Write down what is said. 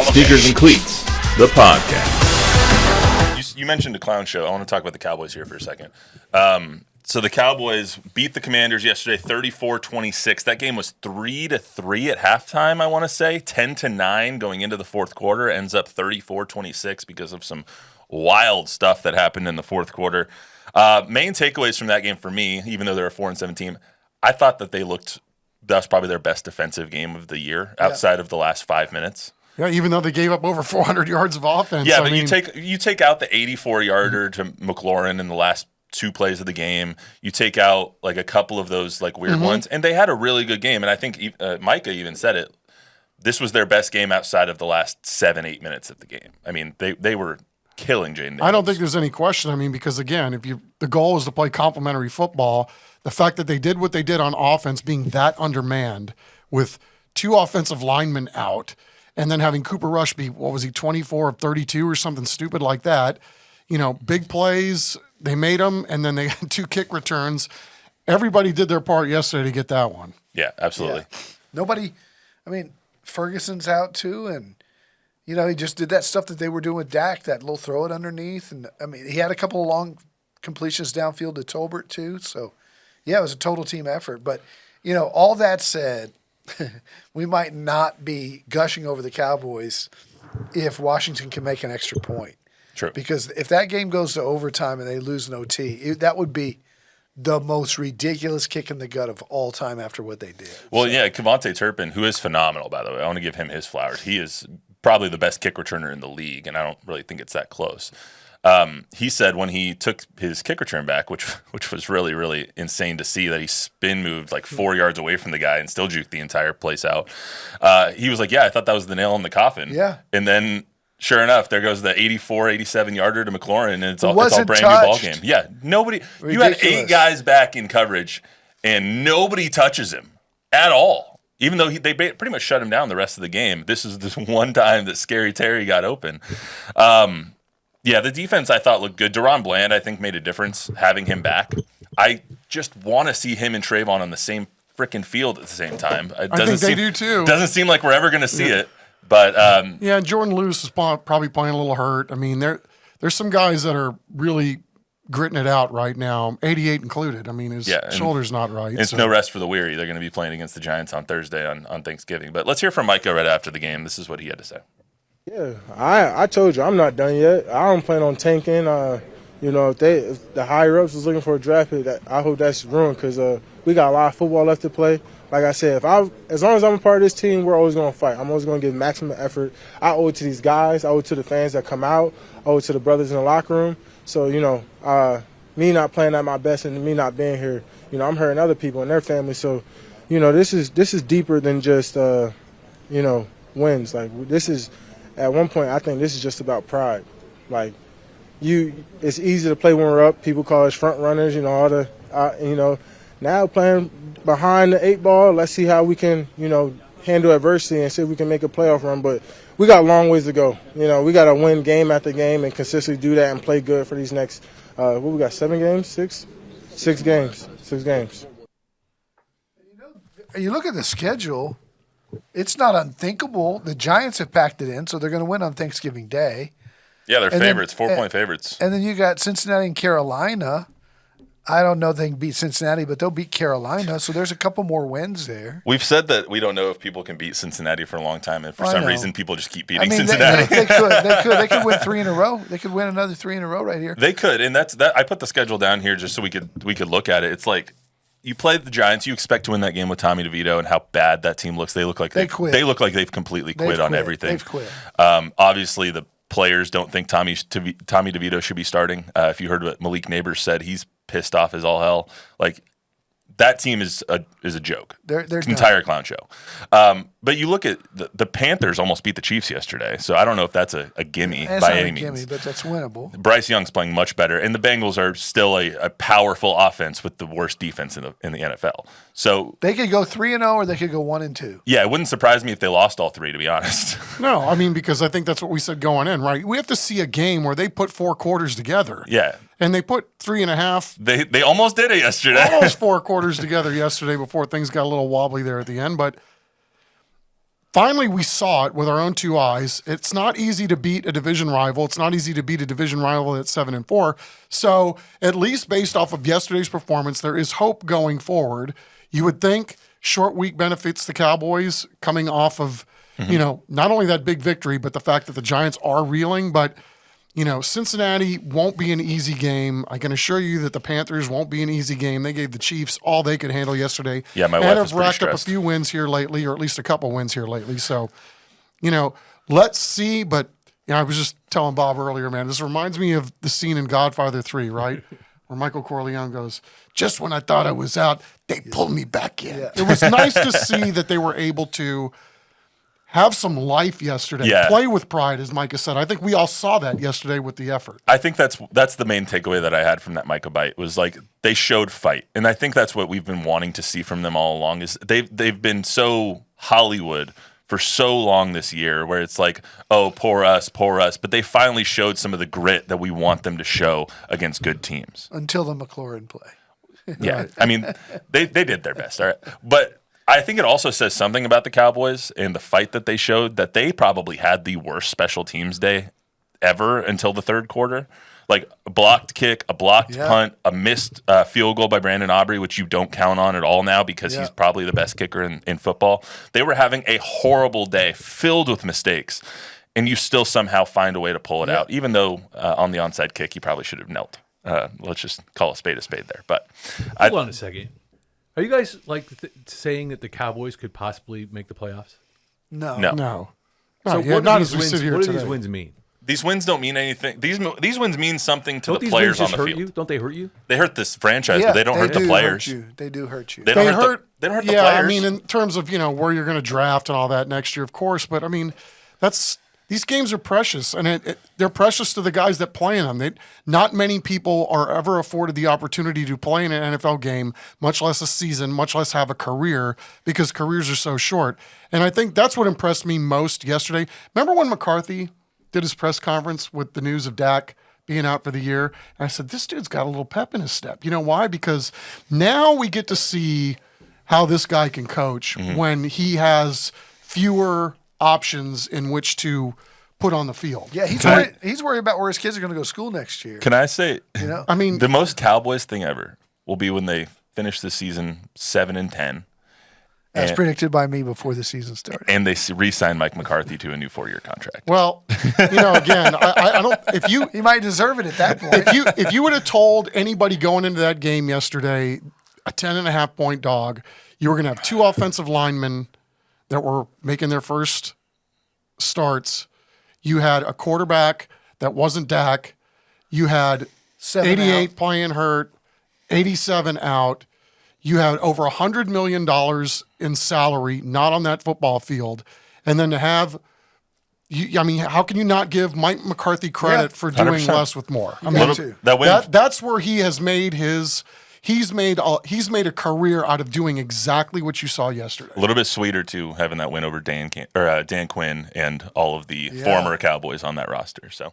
Sneakers and Cleats, the podcast. You mentioned a clown show. I want to talk about the Cowboys here for a second. So the Cowboys beat the Commanders yesterday 34-26. That game was 3-3 at halftime, I want to say. 10-9 going into the fourth quarter. Ends up 34-26 because of some wild stuff that happened in the fourth quarter. Main takeaways from that game for me, even though they're a 4-7 team, I thought that that's probably their best defensive game of the year outside of the last 5 minutes. Yeah, even though they gave up over 400 yards of offense. Yeah, but you take out the 84-yarder to McLaurin in the last two plays of the game. You take out like a couple of those like weird ones, and they had a really good game. And I think Micah even said it. This was their best game outside of the last 7-8 minutes of the game. I mean, they were killing Jaden Daniels. I don't think there's any question. I mean, because again, the goal is to play complementary football, the fact that they did what they did on offense, being that undermanned with two offensive linemen out, and then having Cooper Rush be, 24 of 32 or something stupid like that. Big plays, they made them, and then they had two kick returns. Everybody did their part yesterday to get that one. Yeah, absolutely. Yeah. Ferguson's out too, and, he just did that stuff that they were doing with Dak, that little throw it underneath. And, he had a couple of long completions downfield to Tolbert too. So, yeah, it was a total team effort. But, all that said, we might not be gushing over the Cowboys if Washington can make an extra point. True. Because if that game goes to overtime and they lose an OT, that would be the most ridiculous kick in the gut of all time after what they did. Well, yeah, Kevontae Turpin, who is phenomenal, by the way. I want to give him his flowers. He is probably the best kick returner in the league, and I don't really think it's that close. He said when he took his kick return back, which was really, really insane to see, that he spin moved like 4 yards away from the guy and still juked the entire place out. He was like, yeah, I thought that was the nail in the coffin. Yeah. And then sure enough, there goes the 84, 87 yarder to McLaurin, and it's all brand new ball game. Yeah, nobody. Ridiculous. You had 8 guys back in coverage, and nobody touches him at all. Even though they pretty much shut him down the rest of the game. This is this one time that Scary Terry got open. Yeah, the defense I thought looked good. Deron Bland, I think, made a difference having him back. I just want to see him and Trayvon on the same freaking field at the same time. I think they do too. Doesn't seem like we're ever going to see it. But yeah, Jordan Lewis is probably playing a little hurt. I mean, there's some guys that are really gritting it out right now, 88 included. I mean, his shoulder's not right. It's no rest for the weary. They're going to be playing against the Giants on Thursday on Thanksgiving. But let's hear from Micah right after the game. This is what he had to say. Yeah, I told you I'm not done yet. I don't plan on tanking. If the higher ups was looking for a draft pick, I hope that's ruined because we got a lot of football left to play. Like I said, as long as I'm a part of this team, we're always going to fight. I'm always going to give maximum effort. I owe it to these guys. I owe it to the fans that come out. I owe it to the brothers in the locker room. So, me not playing at my best and me not being here, I'm hurting other people and their families. So, this is deeper than just, wins. Like, this is, at one point, I think this is just about pride. Like, it's easy to play when we're up. People call us front runners, now playing behind the 8 ball, let's see how we can, handle adversity and see if we can make a playoff run. But we got a long ways to go. We got to win game after game and consistently do that and play good for these next, we got 7 games? 6? 6 games. 6 games. You look at the schedule, it's not unthinkable. The Giants have packed it in, so they're going to win on Thanksgiving Day. Yeah, they're favorites, 4-point favorites. And then you got Cincinnati and Carolina. I don't know if they can beat Cincinnati, but they'll beat Carolina. So there's a couple more wins there. We've said that we don't know if people can beat Cincinnati for a long time, and for some reason people just keep beating Cincinnati. They could win 3 in a row. They could win another 3 in a row right here. They could, and that's that. I put the schedule down here just so we could look at it. It's like you play the Giants, you expect to win that game with Tommy DeVito, and how bad that team looks. They look like quit. They look like they've completely quit on everything. They've quit. Obviously, the players don't think Tommy DeVito should be starting. If you heard what Malik Neighbors said, he's pissed off as all hell. Like, that team is a joke. They're entire clown show. But you look at the Panthers almost beat the Chiefs yesterday, so I don't know if that's a gimme by any means. Gimme, but that's winnable. Bryce Young's playing much better, and the Bengals are still a powerful offense with the worst defense in the NFL. So they could go 3-0 or they could go 1-2. Yeah, it wouldn't surprise me if they lost all 3, to be honest. No, I mean, because I think that's what we said going in, right? We have to see a game where they put 4 quarters together. Yeah. And they put 3.5. They almost did it yesterday. Almost 4 quarters together yesterday before things got a little wobbly there at the end. But finally we saw it with our own two eyes. It's not easy to beat a division rival. It's not easy to beat a division rival at 7-4. So at least based off of yesterday's performance, there is hope going forward. You would think short week benefits the Cowboys coming off of, not only that big victory, but the fact that the Giants are reeling. But, Cincinnati won't be an easy game. I can assure you that the Panthers won't be an easy game. They gave the Chiefs all they could handle yesterday. Yeah, my and wife have is pretty racked up a stressed. few wins here lately, or at least a couple wins here lately. So, let's see. But I was just telling Bob earlier, man, this reminds me of the scene in Godfather 3, right? Where Michael Corleone goes, just when I thought I was out, they pulled me back in. Yeah. It was nice to see that they were able to have some life yesterday, Yeah. play with pride, as Micah said. I think we all saw that yesterday with the effort. I think that's the main takeaway that I had from that Micah bite was like they showed fight, and I think that's what we've been wanting to see from them all along. Is they've been so Hollywood for so long this year, where it's like, oh, poor us, but they finally showed some of the grit that we want them to show against good teams. Until the McLaurin play. Yeah, I mean, they did their best, all right, but I think it also says something about the Cowboys and the fight that they showed, that they probably had the worst special teams day ever until the third quarter. Like a blocked kick, a blocked punt, a missed field goal by Brandon Aubrey, which you don't count on at all now because he's probably the best kicker in football. They were having a horrible day filled with mistakes, and you still somehow find a way to pull it out, even though on the onside kick, you probably should have knelt. Let's just call a spade there. But Hold on a second. Are you guys saying that the Cowboys could possibly make the playoffs? No. No. So yeah, what not do as we these sit wins? here What do today. these wins mean? these wins don't mean anything. These wins mean something to Don't the these players wins on just the hurt field. you? Don't they hurt you? They hurt this franchise, but they don't hurt the players. They do hurt you. They don't They hurt the players. Yeah, I mean, in terms of where you're going to draft and all that next year, of course. But I mean, these games are precious, and they're precious to the guys that play in them. Not many people are ever afforded the opportunity to play in an NFL game, much less a season, much less have a career, because careers are so short. And I think that's what impressed me most yesterday. Remember when McCarthy did his press conference with the news of Dak being out for the year? And I said, this dude's got a little pep in his step. You know why? Because now we get to see how this guy can coach when he has fewer options in which to put on the field. Yeah, he's worried about where his kids are going to go to school next year. Can I say, I mean, the most Cowboys thing ever will be when they finish the season 7-10. As predicted by me before the season started. And they re-sign Mike McCarthy to a new 4-year contract. well, again, I don't. If you He might deserve it at that point. if you would have told anybody going into that game yesterday, a 10.5-point dog, you were going to have two offensive linemen that were making their first starts. You had a quarterback that wasn't Dak. You had 88 playing hurt, 87 out. You had over $100 million in salary not on that football field. And then to have, how can you not give Mike McCarthy credit for doing 100%. less with more? I mean, that's where he has made he's made a career out of doing exactly what you saw yesterday. A little bit sweeter, too, having that win over Dan Quinn and all of the former Cowboys on that roster. So.